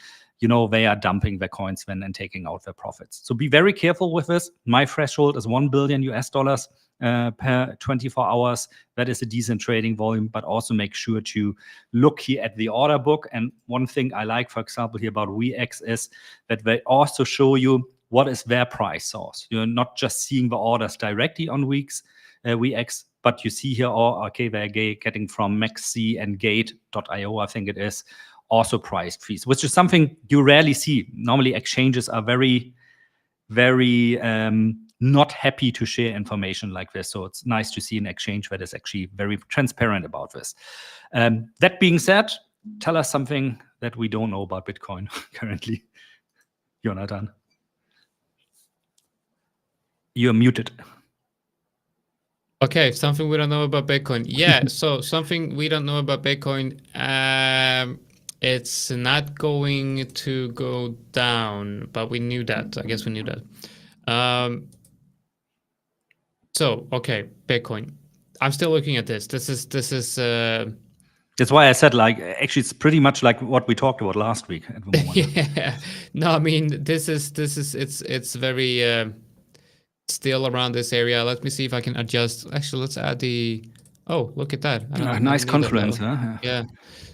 they are dumping their coins then and taking out their profits. So be very careful with this. My threshold is $1 billion per 24 hours. That is a decent trading volume, but also make sure to look here at the order book. And one thing I like, for example, here about WeX is that they also show you what is their price source. You're not just seeing the orders directly on WeX, but you see here, okay, they're getting from MaxC and Gate.io, I think it is, also priced fees, which is something you rarely see. Normally, exchanges are very, very not happy to share information like this. So it's nice to see an exchange that is actually very transparent about this. That being said, tell us something that we don't know about Bitcoin currently. Jonatan. You're muted. Okay, something we don't know about Bitcoin. Yeah, so something we don't know about Bitcoin. It's not going to go down, but we knew that. I guess we knew that. So, okay, Bitcoin. I'm still looking at this. This is. That's why I said, like, actually, it's pretty much like what we talked about last week at the moment. Yeah. No, I mean, it's very still around this area. Let me see if I can adjust. Actually, let's add the. Oh, look at that! Nice confluence, huh? Yeah.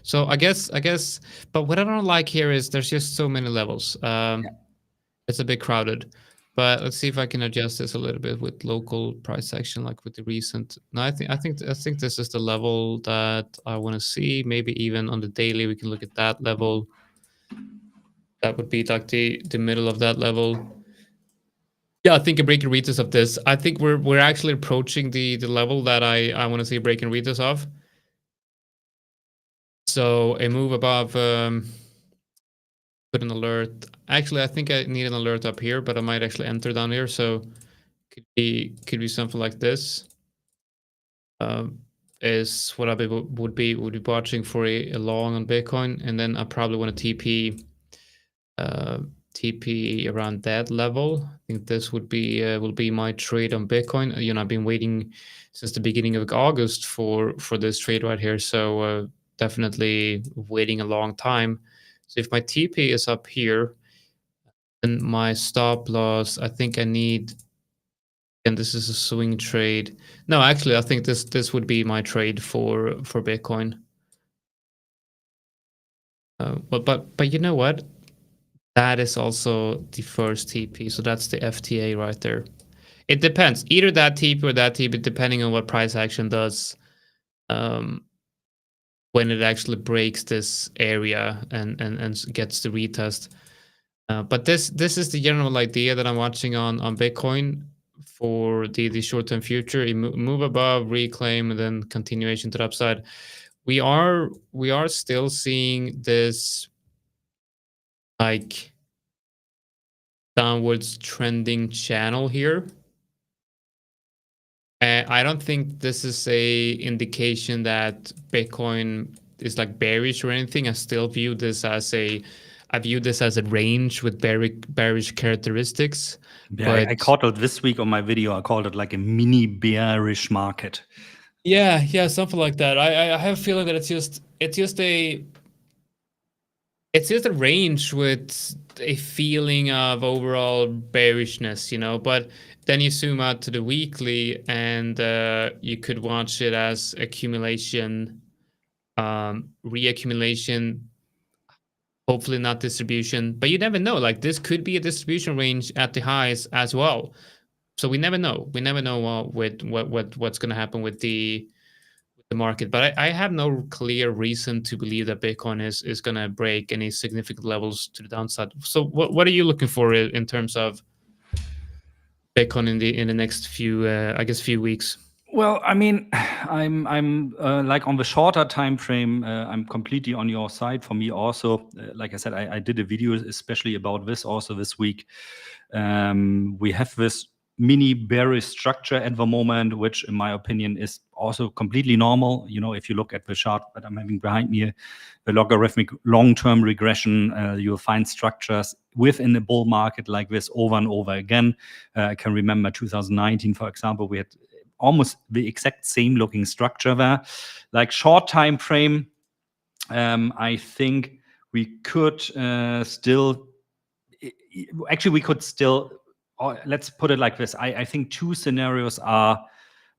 So I guess, but what I don't like here is there's just so many levels. It's a bit crowded. But let's see if I can adjust this a little bit with local price action, like with the recent. No, I think this is the level that I want to see. Maybe even on the daily, we can look at that level. That would be like the middle of that level. Yeah, I think a break and retest of this. I think we're actually approaching the level that I want to see a break and retest of. So a move above, put an alert. Actually, I think I need an alert up here, but I might actually enter down here. So could be something like this. Is what I would be watching for a long on Bitcoin, and then I probably want to TP around that level. I think this will be my trade on Bitcoin. I've been waiting since the beginning of August for this trade right here, so definitely waiting a long time. So if my TP is up here, then my stop loss, I think I need. And this is a swing trade. No, actually, I think this would be my trade for Bitcoin. But you know what? That is also the first TP, so that's the FTA right there. It depends, either that TP or that TP, depending on what price action does. When it actually breaks this area and gets the retest. But this is the general idea that I'm watching on Bitcoin for the short-term future. You move above, reclaim, and then continuation to the upside. We are still seeing this like downwards trending channel here. I don't think this is a indication that Bitcoin is like bearish or anything. I still view this as a range with bearish characteristics. Yeah, I called it this week on my video. I called it like a mini bearish market. Yeah, something like that. I have a feeling that it's just a range with a feeling of overall bearishness, but then you zoom out to the weekly and you could watch it as accumulation, reaccumulation, hopefully not distribution, but you never know. Like this could be a distribution range at the highs as well. So we never know. We never know with what's going to happen with the market. But I have no clear reason to believe that Bitcoin is going to break any significant levels to the downside. So what are you looking for in terms of Bitcoin in the next few few weeks? Well, I mean, I'm like on the shorter time frame, I'm completely on your side. For me, also, like I said, I did a video especially about this also this week. We have this mini bearish structure at the moment, which in my opinion is also completely normal. If you look at the chart that I'm having behind me, the logarithmic long-term regression, you'll find structures within a bull market like this over and over again. I can remember 2019, for example, we had almost the exact same looking structure there. Like short time frame, I think we could still, actually we could still, let's put it like this. I think two scenarios are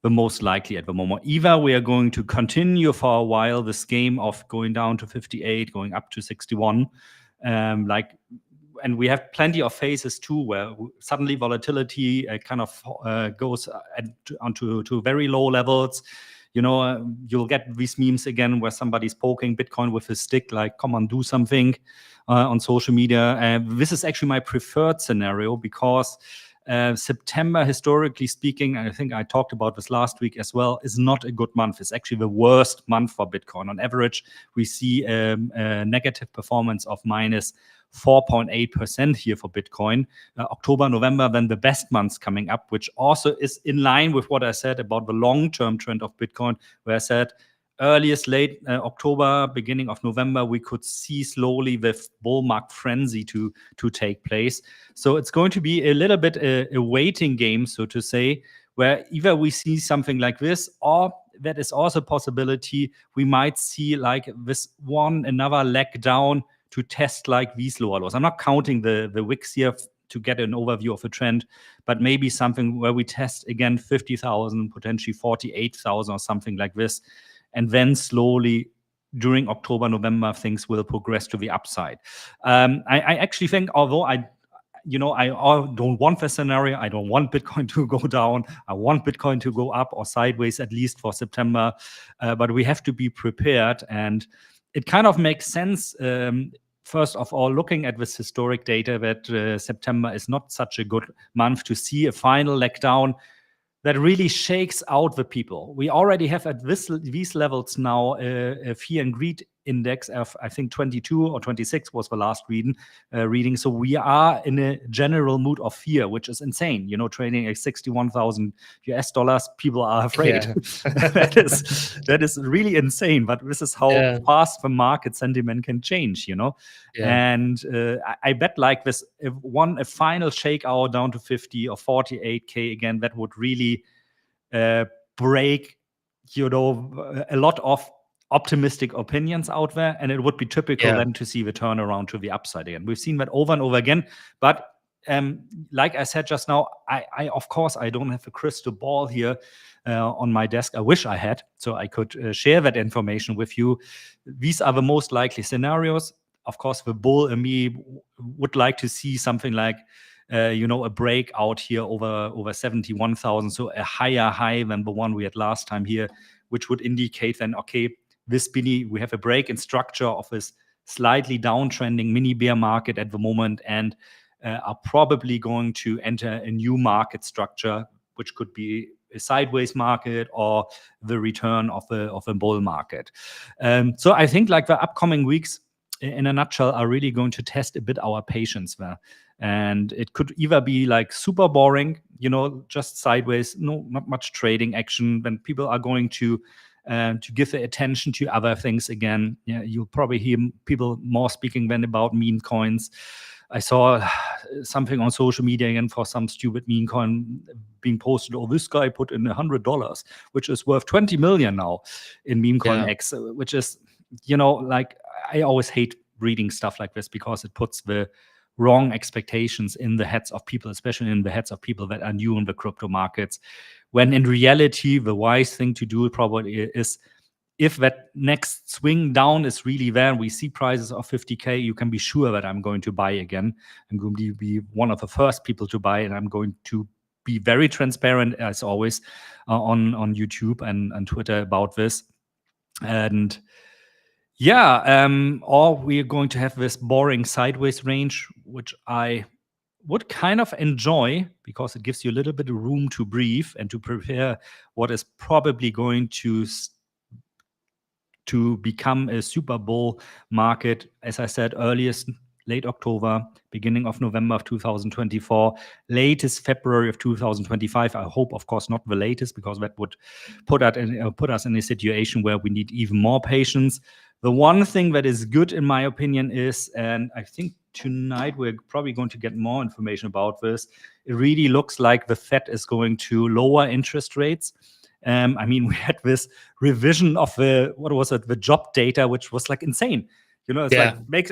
the most likely at the moment. Either we are going to continue for a while this game of going down to 58, going up to 61, and we have plenty of phases too, where suddenly volatility kind of goes onto to very low levels. You'll get these memes again where somebody's poking Bitcoin with a stick, like, come on, do something on social media. This is actually my preferred scenario because September, historically speaking, and I think I talked about this last week as well, is not a good month. It's actually the worst month for Bitcoin. On average, we see a negative performance of minus 4.8% here for Bitcoin. October, November, then the best months coming up, which also is in line with what I said about the long-term trend of Bitcoin, where I said earliest late October, beginning of November, we could see slowly the bull market frenzy to take place. So it's going to be a little bit a waiting game, so to say, where either we see something like this, or that is also a possibility we might see like this another leg down to test like these lower lows. I'm not counting the wicks here to get an overview of a trend, but maybe something where we test again 50,000, potentially 48,000 or something like this. And then slowly during October, November, things will progress to the upside. I actually think, although I don't want the scenario. I don't want Bitcoin to go down. I want Bitcoin to go up or sideways, at least for September. But we have to be prepared. And it kind of makes sense first of all, looking at this historic data, that September is not such a good month to see a final leg down that really shakes out the people. We already have at these levels now a fear and greed index of, I think, 22 or 26 was the last reading. So we are in a general mood of fear, which is insane. Trading at 61,000 US dollars, people are afraid. Yeah. that is really insane. But this is how fast the market sentiment can change. And I bet like this, if a final shakeout down to 50 or 48K again, that would really break, a lot of optimistic opinions out there, and it would be typical then to see the turnaround to the upside again. We've seen that over and over again, but like I said just now, I of course I don't have a crystal ball here on my desk. I wish I had, so I could share that information with you. These are the most likely scenarios. Of course, the bull in me would like to see something like a breakout here over 71,000, so a higher high than the one we had last time here, which would indicate then, okay, we have a break in structure of this slightly downtrending mini bear market at the moment, and are probably going to enter a new market structure, which could be a sideways market or the return of a bull market. So I think like the upcoming weeks, in a nutshell, are really going to test a bit our patience there. And it could either be like super boring, just sideways, not much trading action, then people are going to give their attention to other things again. You'll probably hear people more speaking then about meme coins. I saw something on social media again for some stupid meme coin being posted. Oh, this guy put in $100, which is worth 20 million now in meme coin X, which is, like, I always hate reading stuff like this because it puts the wrong expectations in the heads of people, especially in the heads of people that are new in the crypto markets, when in reality, the wise thing to do probably is, if that next swing down is really there, we see prices of 50K, you can be sure that I'm going to buy again. I'm going to be one of the first people to buy, and I'm going to be very transparent, as always, on YouTube and Twitter about this. And or we're going to have this boring sideways range, which I would kind of enjoy because it gives you a little bit of room to breathe and to prepare what is probably going to become a super bull market, as I said, earliest late October, beginning of November of 2024, latest February of 2025. I hope, of course, not the latest, because that would put us in a situation where we need even more patience. The one thing that is good, in my opinion, is, and I think tonight we're probably going to get more information about this, it really looks like the Fed is going to lower interest rates. I mean, we had this revision of the job data, which was like insane. It's like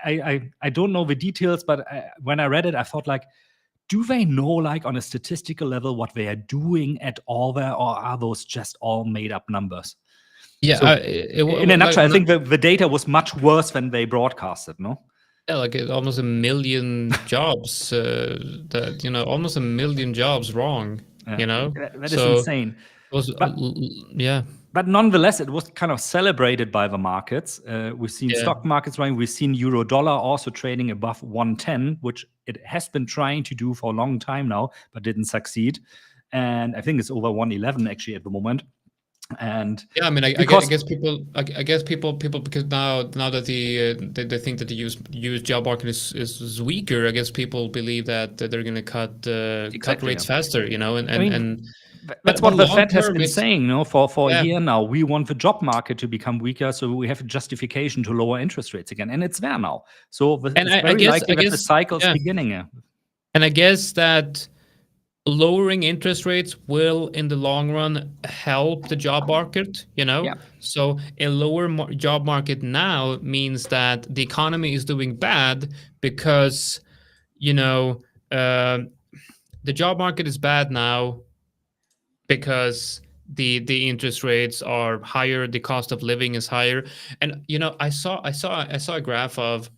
I don't know the details, but when I read it, I thought like, do they know like on a statistical level what they are doing at all there, or are those just all made up numbers? Yeah. So, in a nutshell, I think the data was much worse than they broadcasted. No. Yeah, like almost 1 million jobs. Almost 1 million jobs wrong. That is insane. But nonetheless, it was kind of celebrated by the markets. We've seen stock markets running. We've seen euro dollar also trading above 110, which it has been trying to do for a long time now, but didn't succeed. And I think it's over 111 actually at the moment. And I mean, I guess people because now that they think that the US job market is weaker, I guess people believe that they're going to cut rates faster, and that's what the Fed has been saying, for a year now. We want the job market to become weaker, so we have a justification to lower interest rates again, and it's there now. So it's very likely that the cycle's beginning. And I guess that lowering interest rates will, in the long run, help the job market, So a lower job market now means that the economy is doing bad because, the job market is bad now because the interest rates are higher, the cost of living is higher. And, I saw a graph of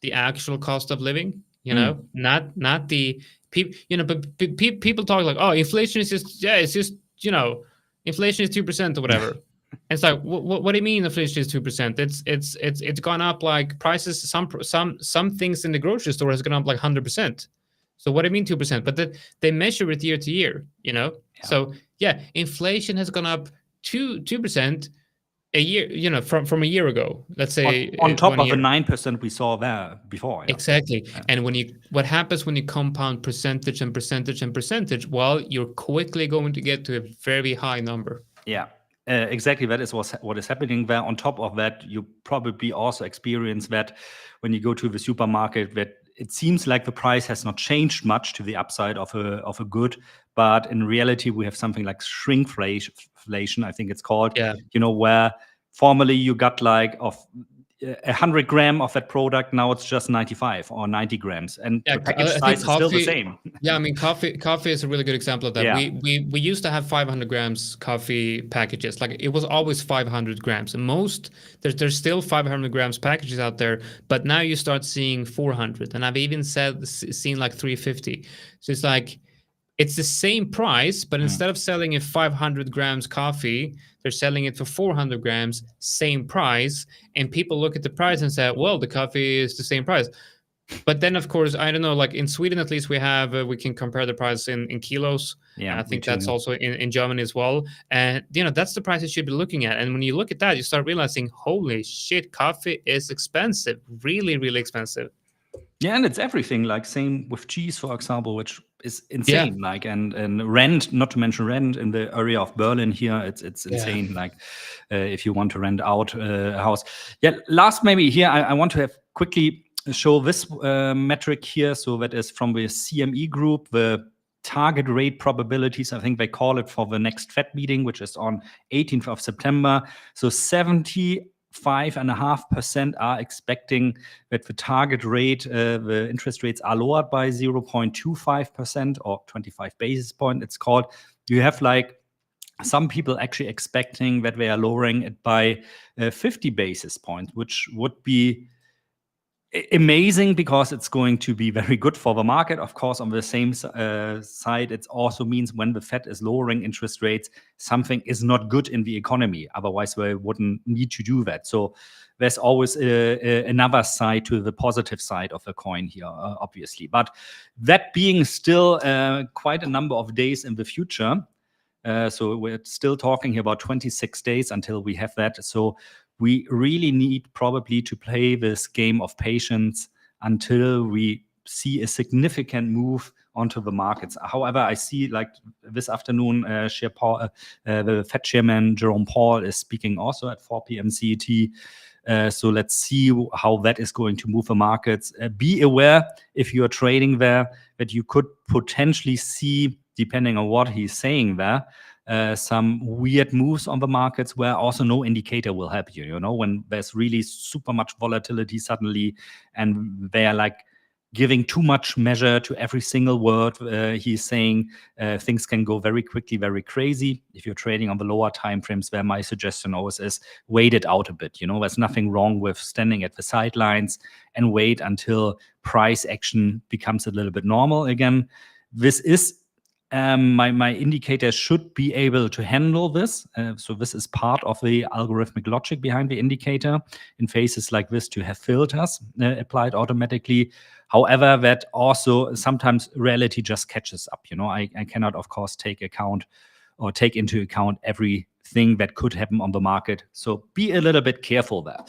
the actual cost of living, not the people, but people talk like, oh, inflation is just, inflation is 2% or whatever. It's like, what do you mean inflation is 2%? It's gone up like prices. Some things in the grocery store has gone up like 100%. So what do you mean 2%? But they measure it year to year, Yeah. So yeah, inflation has gone up 2% a year, from a year ago. Let's say on top 1 of the year. 9% we saw there before. Yeah. Exactly. And what happens when you compound percentage and percentage and percentage? Well, you're quickly going to get to a very high number. Yeah. Exactly, that is what is happening there. On top of that, you probably also experience that when you go to the supermarket, that it seems like the price has not changed much to the upside of a good, but in reality, we have something like shrinkflation, I think it's called. Yeah. Where formerly you got like of 100 grams of that product, now it's just 95 or 90 grams, and the package I size think is still the same. Yeah, I mean, coffee is a really good example of that. Yeah. We used to have 500 grams coffee packages. Like it was always 500 grams. And there's still 500 grams packages out there, but now you start seeing 400, and I've even seen like 350. So it's like it's the same price, but instead of selling a 500 grams coffee, they're selling it for 400 grams, same price. And people look at the price and say, well, the coffee is the same price. But then, of course, I don't know, like in Sweden, at least we can compare the price in kilos. Yeah, and I think that's also in Germany as well. And, that's the price you should be looking at. And when you look at that, you start realizing, holy shit, coffee is expensive, really, really expensive. Yeah, and it's everything, like same with cheese, for example, which is insane. Yeah. Like and rent, not to mention rent in the area of Berlin here, it's insane. Yeah. Like if you want to rent out a house. Yeah, last maybe here, I want to have quickly show this metric here. So that is from the CME group, the target rate probabilities, I think they call it, for the next Fed meeting, which is on 18th of September. So 75.5% are expecting that the target rate, the interest rates are lowered by 0.25% or 25 basis point, it's called. You have like some people actually expecting that they are lowering it by 50 basis points, which would be amazing because it's going to be very good for the market. Of course, on the same side, it also means when the Fed is lowering interest rates, something is not good in the economy. Otherwise, they wouldn't need to do that. So there's always another side to the positive side of the coin here, obviously. But that being still quite a number of days in the future, so we're still talking here about 26 days until we have that. So we really need probably to play this game of patience until we see a significant move onto the markets. However, I see like this afternoon, the Fed chairman, Jerome Powell, is speaking also at 4 p.m. CET. So let's see how that is going to move the markets. Be aware if you're trading there that you could potentially see, depending on what he's saying there, some weird moves on the markets where also no indicator will help you, when there's really super much volatility suddenly and they're like giving too much measure to every single word he's saying. Things can go very quickly, very crazy. If you're trading on the lower time frames, where my suggestion always is wait it out a bit. There's nothing wrong with standing at the sidelines and wait until price action becomes a little bit normal again. This is my indicator should be able to handle this. So this is part of the algorithmic logic behind the indicator in phases like this to have filters applied automatically. However, that also sometimes reality just catches up. I cannot, of course, take into account everything that could happen on the market. So be a little bit careful there.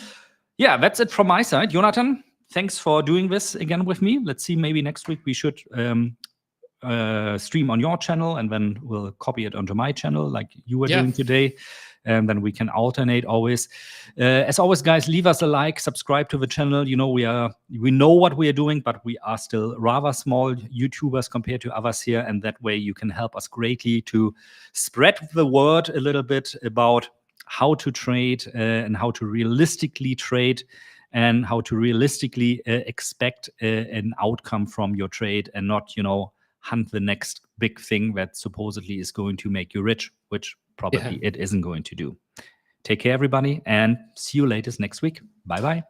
Yeah, that's it from my side. Jonatan, thanks for doing this again with me. Let's see, maybe next week we should stream on your channel and then we'll copy it onto my channel like you were doing today, and then we can alternate always. As always, guys, leave us a like, subscribe to the channel. We know what we are doing, but we are still rather small YouTubers compared to others here, and that way you can help us greatly to spread the word a little bit about how to trade and how to realistically trade and how to realistically expect an outcome from your trade and not hunt the next big thing that supposedly is going to make you rich, which probably it isn't going to do. Take care, everybody, and see you latest next week. Bye-bye.